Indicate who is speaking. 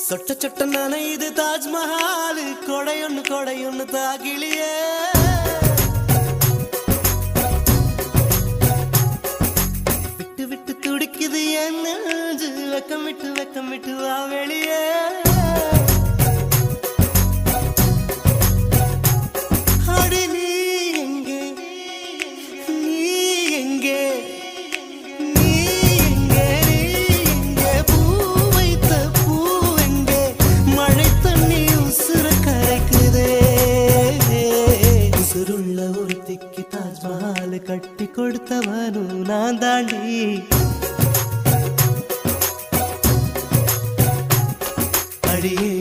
Speaker 1: சொட்ட சொட்ட நனையுது தாஜ்மஹால் கொடையொன்னு தாகிலியே விட்டு விட்டு துடிக்குது என் நெஞ்சு வெக்கம் விட்டு வா வெளியே அடி நீ எங்கே நீ எங்கே தாஜ்மஹால் கட்டி கொடுத்தவனும் நான் தாண்டி அடியே